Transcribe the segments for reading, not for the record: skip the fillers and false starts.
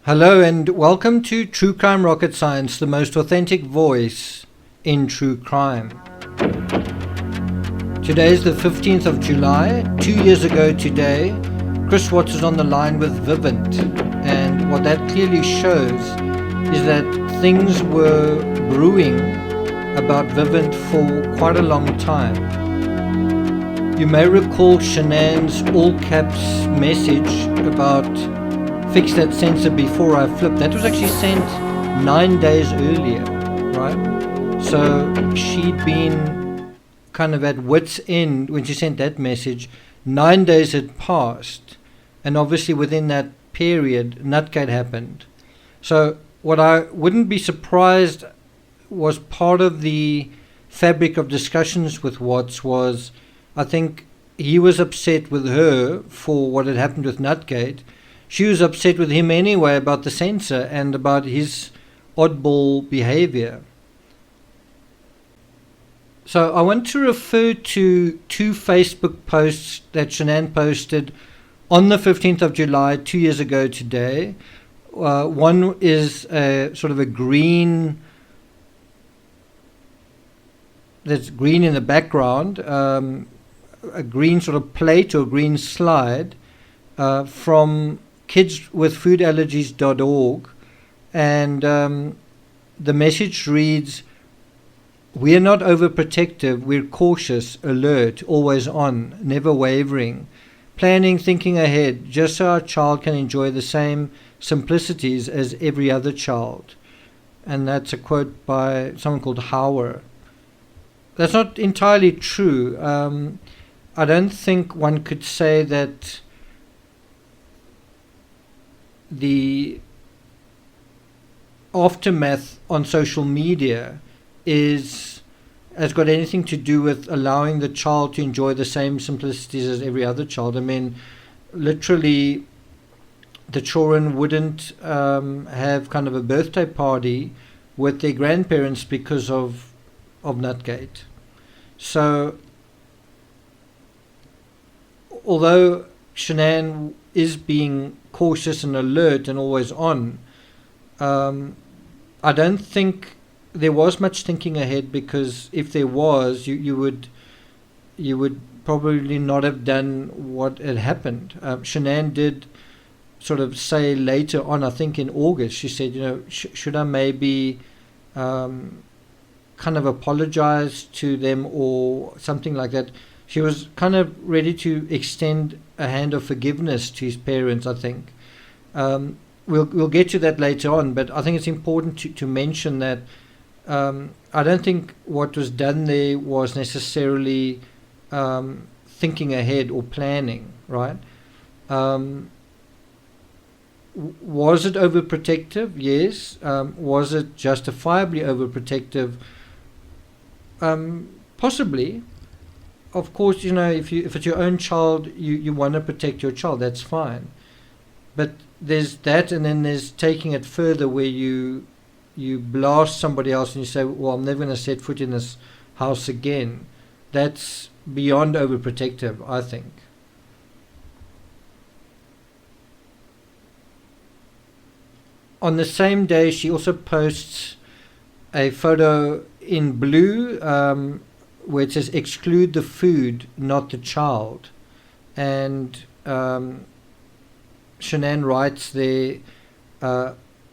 Hello and welcome to True Crime Rocket Science, the most authentic voice in true crime. Today is the 15th of July. 2 years ago today, Chris Watts is on the line with Vivint, and what that clearly shows is that things were brewing about Vivint for quite a long time. You may recall Shan'ann's all-caps message about fix that sensor before I flip. That was actually sent 9 days earlier, right? So she'd been kind of at wit's end when she sent that message. 9 days had passed, and obviously within that period, Nutgate happened. So what I wouldn't be surprised was part of the fabric of discussions with Watts was, I think he was upset with her for what had happened with Nutgate. She was upset with him anyway about the censor and about his oddball behavior. So I want to refer to two Facebook posts that Shan'ann posted on the 15th of July, 2 years ago today. One is a sort of a green, that's green in the background, a green sort of plate or green slide from kidswithfoodallergies.org, and the message reads, "We are not overprotective, we're cautious, alert, always on, never wavering, planning, thinking ahead, just so our child can enjoy the same simplicities as every other child." And that's a quote by someone called Hauer. That's not entirely true. I don't think one could say that the aftermath on social media has got anything to do with allowing the child to enjoy the same simplicities as every other child. I mean, literally, the children wouldn't have kind of a birthday party with their grandparents because of Nutgate. So, although Shan'ann is being cautious and alert and always on, I don't think there was much thinking ahead, because if there was, you would probably not have done what had happened. Shan'ann did sort of say later on, I think in August, she said, should I maybe kind of apologize to them or something like that. She was kind of ready to extend a hand of forgiveness to his parents, I think. We'll get to that later on, but I think it's important to mention that I don't think what was done there was necessarily thinking ahead or planning, right? Was it overprotective? Yes. Was it justifiably overprotective? Possibly. Of course, if it's your own child, you want to protect your child. That's fine. But there's that, and then there's taking it further, where you blast somebody else and you say, "Well, I'm never going to set foot in this house again." That's beyond overprotective, I think. On the same day, she also posts a photo in blue, where it says "exclude the food, not the child," and Shan'ann writes there,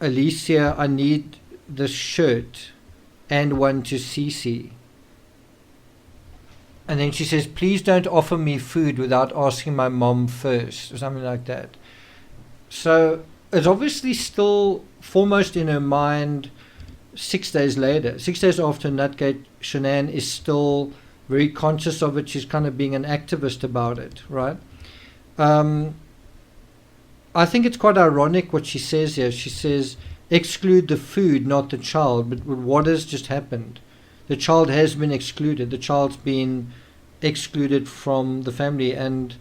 "Alicia, I need this shirt and one to Cece." And then she says, "Please don't offer me food without asking my mom first," or something like that. So it's obviously still foremost in her mind 6 days later. 6 days after Nutgate, Shan'ann is still very conscious of it. She's kind of being an activist about it, right? I think it's quite ironic what she says here. She says, "Exclude the food, not the child." But what has just happened? The child has been excluded. The child's been excluded from the family, and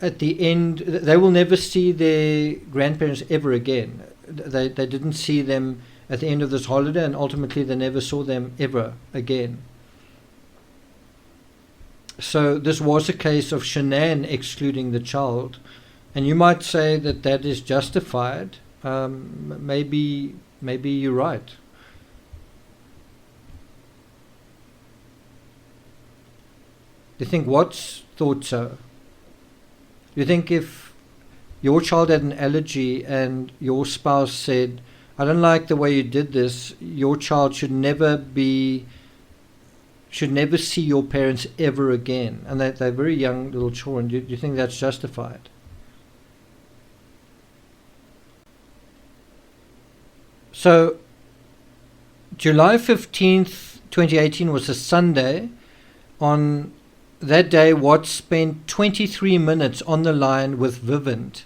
at the end, they will never see their grandparents ever again. They didn't see them at the end of this holiday, and ultimately they never saw them ever again. So this was a case of Shan'ann excluding the child, and you might say that that is justified. maybe you're right. Do you think Watts thought so? Do you think if your child had an allergy and your spouse said, I don't like the way you did this, your child should never see your parents ever again, and they're very young little children, do you think that's justified? So July 15th, 2018 was a Sunday. On that day, Watts spent 23 minutes on the line with Vivint,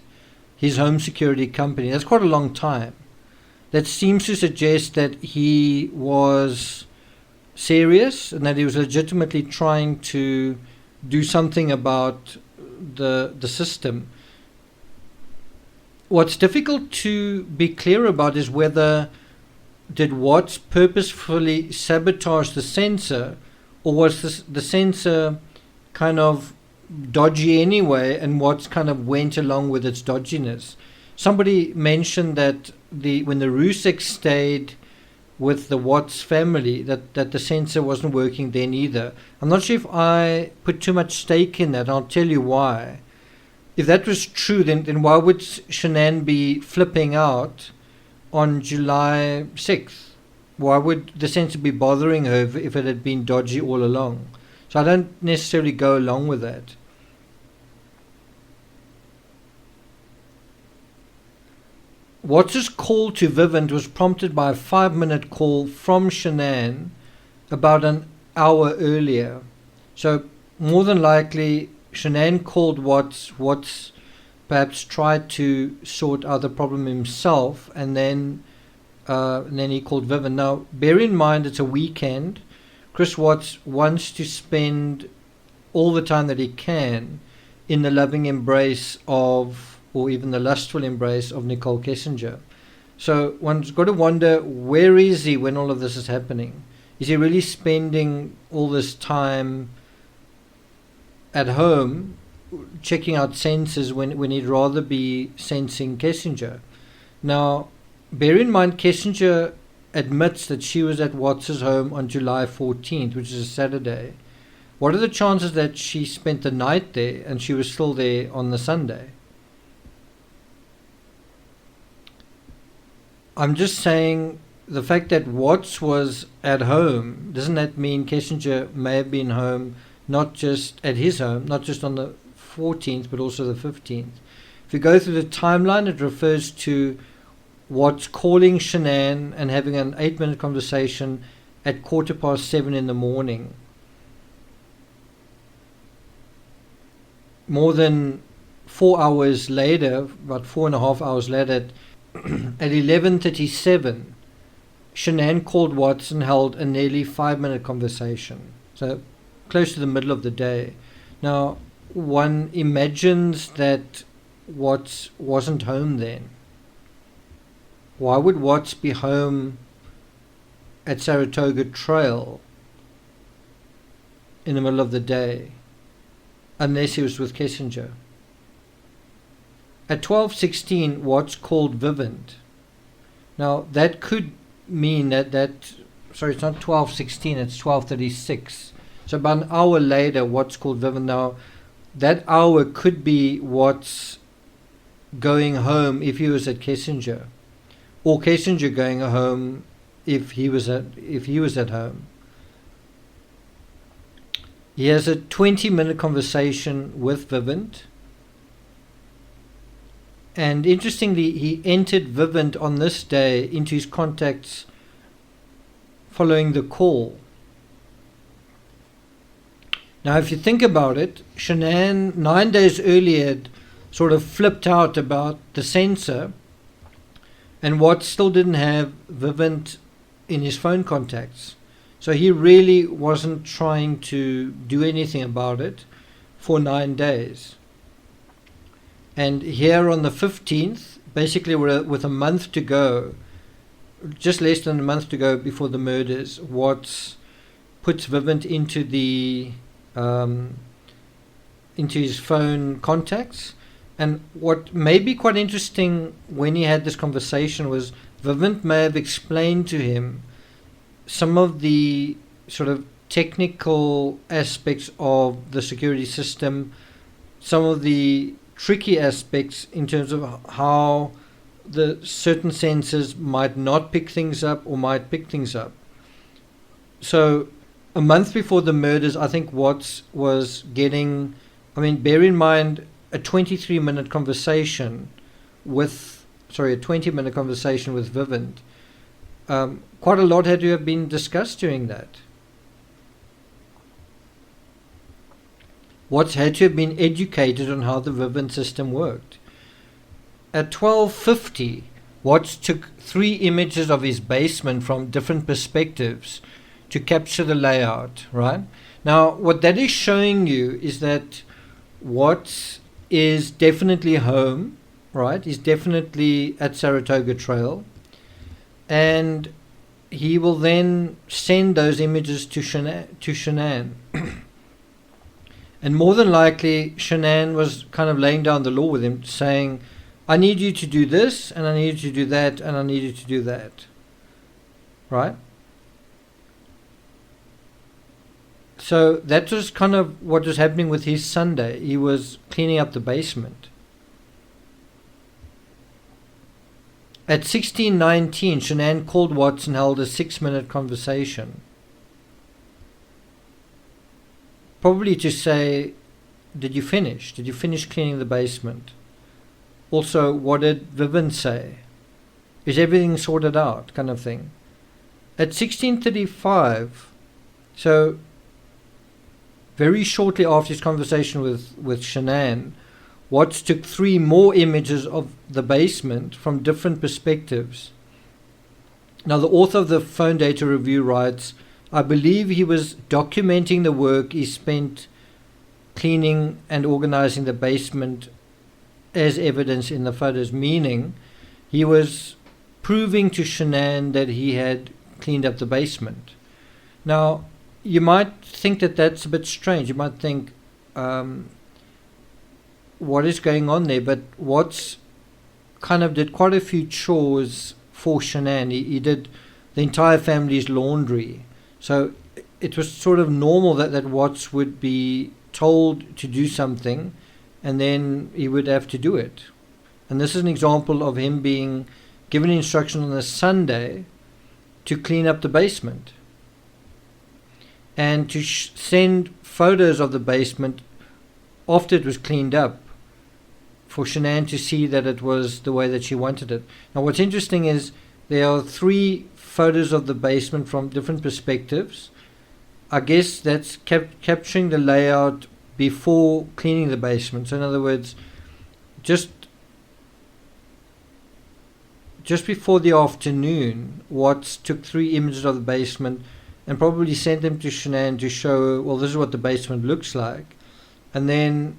his home security company. That's quite a long time. That seems to suggest that he was serious and that he was legitimately trying to do something about the system. What's difficult to be clear about is whether did Watts purposefully sabotage the sensor, or was the sensor kind of dodgy anyway and Watts kind of went along with its dodginess. Somebody mentioned that when the Rusek stayed with the Watts family, that the sensor wasn't working then either. I'm not sure if I put too much stake in that. I'll tell you why. If that was true, then why would Shan'ann be flipping out on July 6th? Why would the sensor be bothering her if it had been dodgy all along? So I don't necessarily go along with that. Watts' call to Vivint was prompted by a 5-minute call from Shan'ann about an hour earlier. So more than likely, Shan'ann called Watts. Watts perhaps tried to sort out the problem himself, and then he called Vivint. Now, bear in mind it's a weekend. Chris Watts wants to spend all the time that he can in the loving embrace of, or even the lustful embrace of, Nicole Kessinger. So one's got to wonder, where is he when all of this is happening? Is he really spending all this time at home checking out sensors when he'd rather be sensing Kessinger? Now, bear in mind, Kessinger admits that she was at Watts' home on July 14th, which is a Saturday. What are the chances that she spent the night there and she was still there on the Sunday? I'm just saying, the fact that Watts was at home, doesn't that mean Kessinger may have been home, not just at his home, not just on the 14th, but also the 15th? If you go through the timeline, it refers to Watts calling Shan'ann and having an 8-minute conversation at 7:15 in the morning. More than 4 hours later, about 4.5 hours later, at 11:37, Shan'ann called Watts and held a nearly 5-minute conversation. So close to the middle of the day. Now, one imagines that Watts wasn't home then. Why would Watts be home at Saratoga Trail in the middle of the day, unless he was with Kessinger? At 12:16, Watts called Vivint. Now, that could mean sorry, it's not 12:16, it's 12:36. So about an hour later, Watts called Vivint. Now, that hour could be Watts going home if he was at Kessinger, or Kessinger going home if he was at home. He has a 20-minute conversation with Vivint. And interestingly, he entered Vivint on this day into his contacts following the call. Now, if you think about it, Shan'ann 9 days earlier had sort of flipped out about the sensor, and Watts still didn't have Vivint in his phone contacts. So he really wasn't trying to do anything about it for 9 days. And here on the 15th, basically with a month to go, just less than a month to go before the murders, Watts puts Vivint into his phone contacts, And what may be quite interesting when he had this conversation was Vivint may have explained to him some of the sort of technical aspects of the security system, some of the tricky aspects in terms of how the certain sensors might not pick things up or might pick things up. So a month before the murders, I think Watts was getting, I mean, bear in mind a 23-minute conversation with, sorry, a 20-minute conversation with Vivint. Quite a lot had to have been discussed during that. Watts had to have been educated on how the Vivint system worked. At 12:50, Watts took 3 images of his basement from different perspectives to capture the layout, right? Now, what that is showing you is that Watts is definitely home, right? He's definitely at Saratoga Trail. And he will then send those images to Shan'ann. And more than likely, Shan'ann was kind of laying down the law with him, saying, I need you to do this, and I need you to do that, and I need you to do that. Right? So that was kind of what was happening with his Sunday. He was cleaning up the basement. At 16:19, Shan'ann called Watts and held a 6-minute conversation. Probably to say, did you finish? Did you finish cleaning the basement? Also, what did Vivint say? Is everything sorted out? Kind of thing. At 16:35, so very shortly after his conversation with Shan'ann, Watts took 3 more images of the basement from different perspectives. Now, the author of the Phone Data Review writes, I believe he was documenting the work he spent cleaning and organizing the basement as evidence in the photos, meaning he was proving to Shan'ann that he had cleaned up the basement. Now, you might think that that's a bit strange. You might think, what is going on there? But Watts kind of did quite a few chores for Shan'ann. He did the entire family's laundry. So it was sort of normal that Watts would be told to do something and then he would have to do it. And this is an example of him being given instruction on a Sunday to clean up the basement and to send photos of the basement after it was cleaned up for Shan'ann to see that it was the way that she wanted it. Now, what's interesting is there are 3 photos of the basement from different perspectives. I guess that's capturing the layout before cleaning the basement. So in other words, just before the afternoon, Watts took 3 images of the basement and probably sent them to Shan'ann to show, well, this is what the basement looks like. And then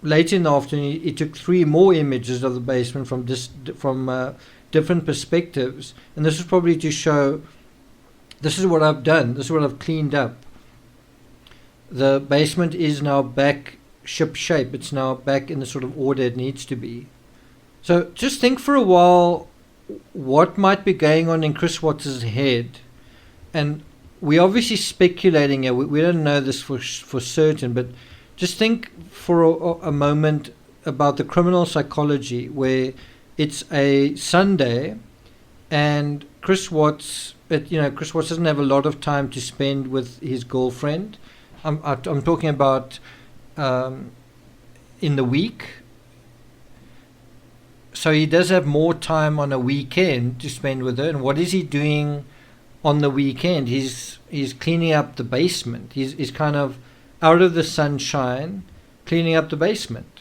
later in the afternoon, he took 3 more images of the basement from different perspectives, and this is probably to show, this is what I've done, this is what I've cleaned up. The basement is now back ship shape. It's now back in the sort of order it needs to be. So just think for a while what might be going on in Chris Watts' head. And we're obviously speculating here. We don't know this for certain, but just think for a moment about the criminal psychology where it's a Sunday and Chris Watts doesn't have a lot of time to spend with his girlfriend. I'm talking about in the week. So he does have more time on a weekend to spend with her. And what is he doing on the weekend? He's cleaning up the basement. He's kind of out of the sunshine, cleaning up the basement.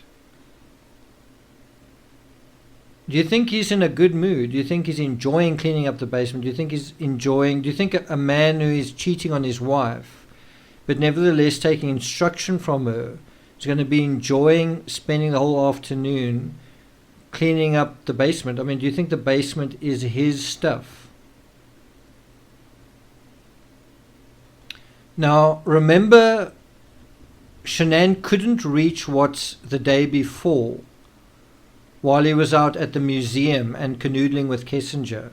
Do you think he's in a good mood? Do you think he's enjoying cleaning up the basement? Do you think a man who is cheating on his wife, but nevertheless taking instruction from her, is going to be enjoying spending the whole afternoon cleaning up the basement? I mean, do you think the basement is his stuff? Now, remember Shan'ann couldn't reach Watts the day before while he was out at the museum and canoodling with Kissinger.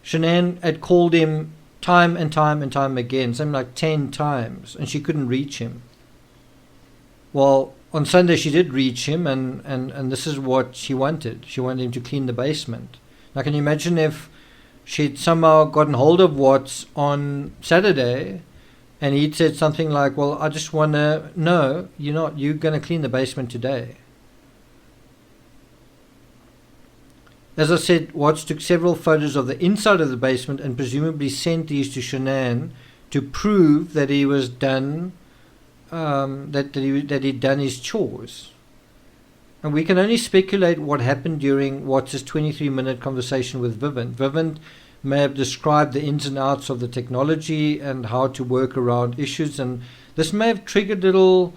Shan'ann had called him time and time and time again, something like 10 times, and she couldn't reach him. Well, on Sunday she did reach him, and this is what she wanted. She wanted him to clean the basement. Now, can you imagine if she'd somehow gotten hold of Watts on Saturday and he'd said something like, well, I just want to know, you're going to clean the basement today. As I said, Watts took several photos of the inside of the basement and presumably sent these to Shan'ann to prove that he was done, that he'd done his chores. And we can only speculate what happened during Watts' 23-minute conversation with Vivint. Vivint may have described the ins and outs of the technology and how to work around issues, and this may have triggered little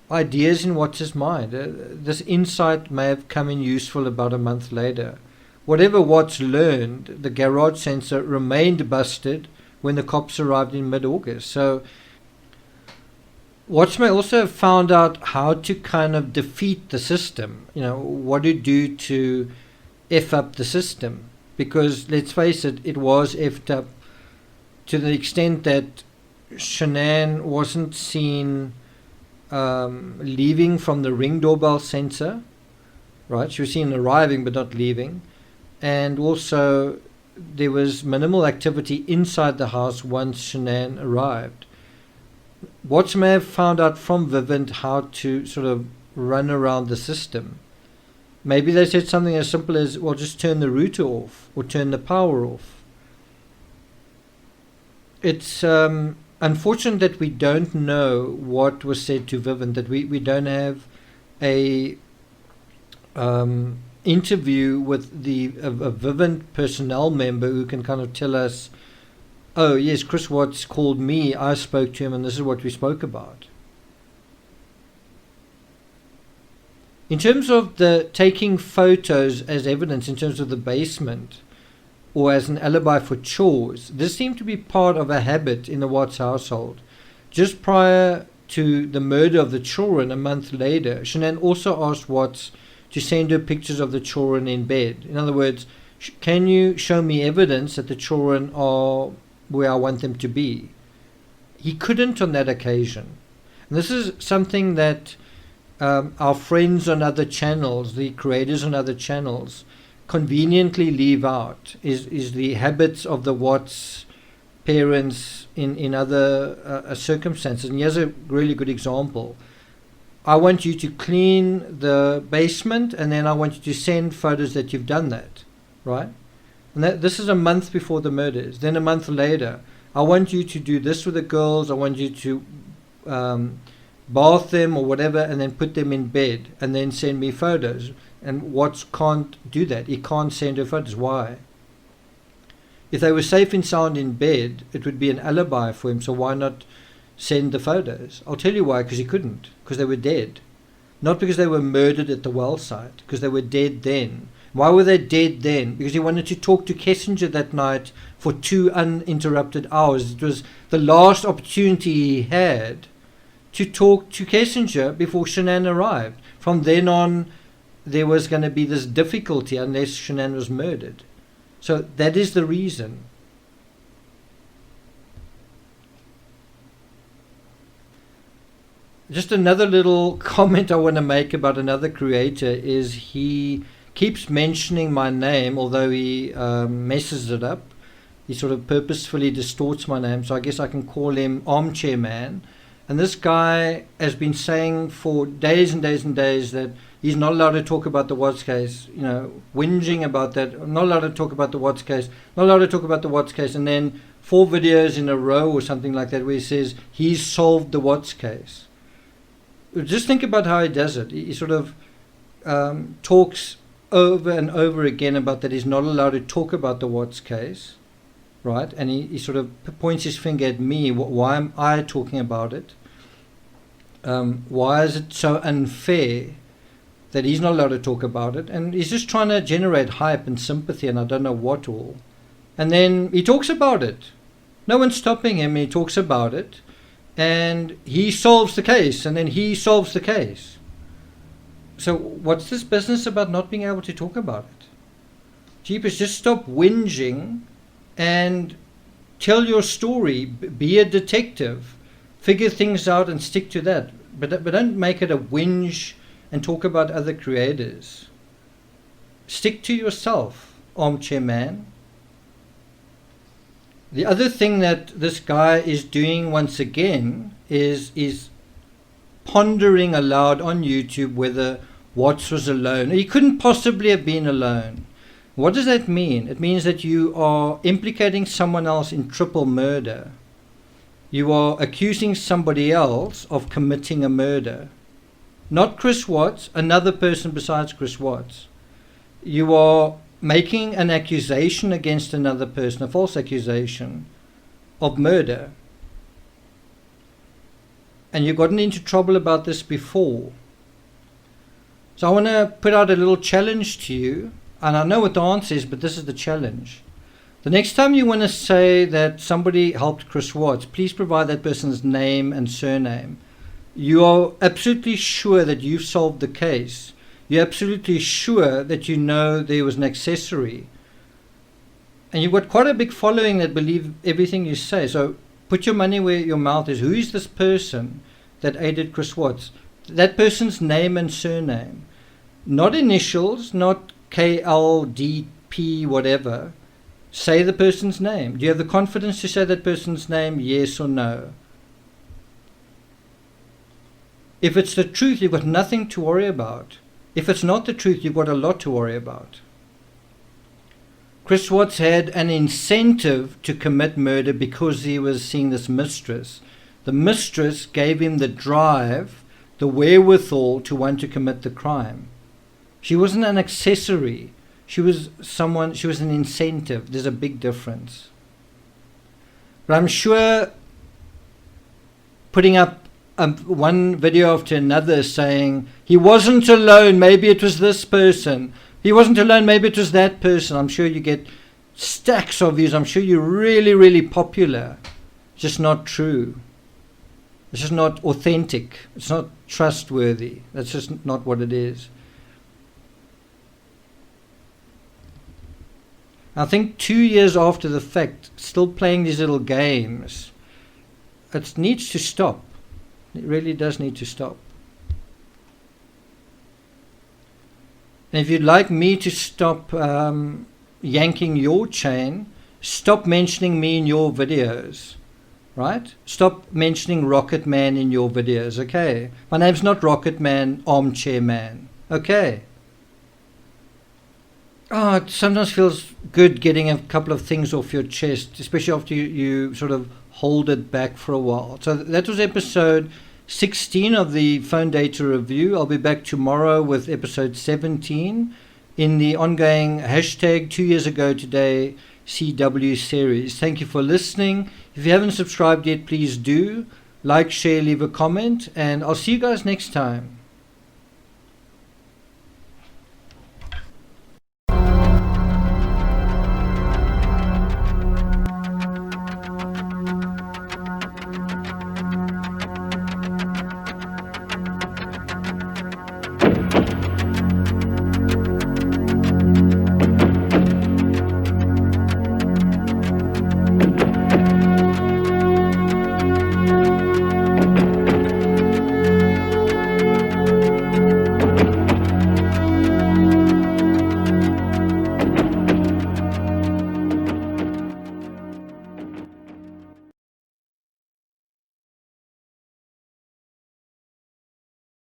ideas in Watts' mind. This insight may have come in useful about a month later. Whatever Watts learned, the garage sensor remained busted when the cops arrived in mid-August. So Watts may also have found out how to kind of defeat the system, what to do to F up the system. Because, let's face it, it was effed up to the extent that Shan'ann wasn't seen leaving from the Ring doorbell sensor, right? She was seen arriving but not leaving. And also, there was minimal activity inside the house once Shan'ann arrived. Watts may have found out from Vivint how to sort of run around the system. Maybe they said something as simple as, well, just turn the router off or turn the power off. It's unfortunate that we don't know what was said to Vivint, that we don't have a interview with a Vivint personnel member who can kind of tell us, oh yes, Chris Watts called me, I spoke to him, and this is what we spoke about. In terms of the taking photos as evidence in terms of the basement or as an alibi for chores, this seemed to be part of a habit in the Watts household. Just prior to the murder of the children a month later, Shan'ann also asked Watts to send her pictures of the children in bed. In other words, can you show me evidence that the children are where I want them to be? He couldn't on that occasion. And this is something that our friends on other channels, the creators on other channels, conveniently leave out, is the habits of the Watts parents in other circumstances. And here's a really good example. I want you to clean the basement, and then I want you to send photos that you've done that, right? And this is a month before the murders. Then a month later, I want you to do this with the girls. I want you to bath them or whatever, and then put them in bed, and then send me photos. And Watts can't do that. He can't send her photos. Why? If they were safe and sound in bed, it would be an alibi for him. So why not send the photos? I'll tell you why. Because he couldn't. Because they were dead. Not because they were murdered at the well site. Because they were dead then. Why were they dead then? Because he wanted to talk to Kissinger that night for 2 uninterrupted hours. It was the last opportunity he had to talk to Kissinger before Shan'ann arrived. From then on, there was going to be this difficulty unless Shan'ann was murdered. So that is the reason. Just another little comment I want to make about another creator is he keeps mentioning my name, although he messes it up. He sort of purposefully distorts my name, so I guess I can call him Armchair Man. And this guy has been saying for days and days and days that he's not allowed to talk about the Watts case, whinging about that. I'm not allowed to talk about the Watts case, not allowed to talk about the Watts case. And then 4 videos in a row or something like that where he says he's solved the Watts case. Just think about how he does it. He sort of talks over and over again about that he's not allowed to talk about the Watts case, right? And he sort of points his finger at me. Why am I talking about it? Why is it so unfair that he's not allowed to talk about it? And he's just trying to generate hype and sympathy and I don't know what all. And then he talks about it. No one's stopping him. He talks about it. and he solves the case, and then he solves the case. So what's this business about not being able to talk about it? Jeepers, just stop whinging and tell your story. Be a detective. Figure things out and stick to that. But don't make it a whinge and talk about other creators. Stick to yourself, armchair man. The other thing that this guy is doing once again is pondering aloud on YouTube whether Watts was alone. He couldn't possibly have been alone. What does that mean? It means that you are implicating someone else in triple murder. You are accusing somebody else of committing a murder. Not Chris Watts, another person besides Chris Watts. You are making an accusation against another person, a false accusation of murder. And you've gotten into trouble about this before. So I want to put out a little challenge to you. And I know what the answer is, but this is the challenge. The next time you want to say that somebody helped Chris Watts, please provide that person's name and surname. You are absolutely sure that you've solved the case. You're absolutely sure that you know there was an accessory. And you've got quite a big following that believe everything you say. So put your money where your mouth is. Who is this person that aided Chris Watts? That person's name and surname. Not initials, not KLDP, whatever. Say the person's name. Do you have the confidence to say that person's name, yes or no? If it's the truth, you've got nothing to worry about. If it's not the truth, you've got a lot to worry about. Chris Watts had an incentive to commit murder because he was seeing this mistress. The mistress gave him the drive, the wherewithal to want to commit the crime. She wasn't an accessory. She was an incentive. There's a big difference. But I'm sure putting up one video after another saying, he wasn't alone, maybe it was this person. He wasn't alone, maybe it was that person. I'm sure you get stacks of views. I'm sure you're really, really popular. It's just not true. It's just not authentic. It's not trustworthy. That's just not what it is. I think 2 years after the fact, still playing these little games, it needs to stop. It really does need to stop. And if you'd like me to stop yanking your chain, stop mentioning me in your videos, right? Stop mentioning Rocket Man in your videos, okay? My name's not Rocket Man, Armchair Man, okay? Oh, it sometimes feels good getting a couple of things off your chest, especially after you sort of hold it back for a while. So that was episode 16 of the Phone Data Review. I'll be back tomorrow with episode 17 in the ongoing hashtag 2 years ago today CW series. Thank you for listening. If you haven't subscribed yet, please do. Like, share, leave a comment, and I'll see you guys next time.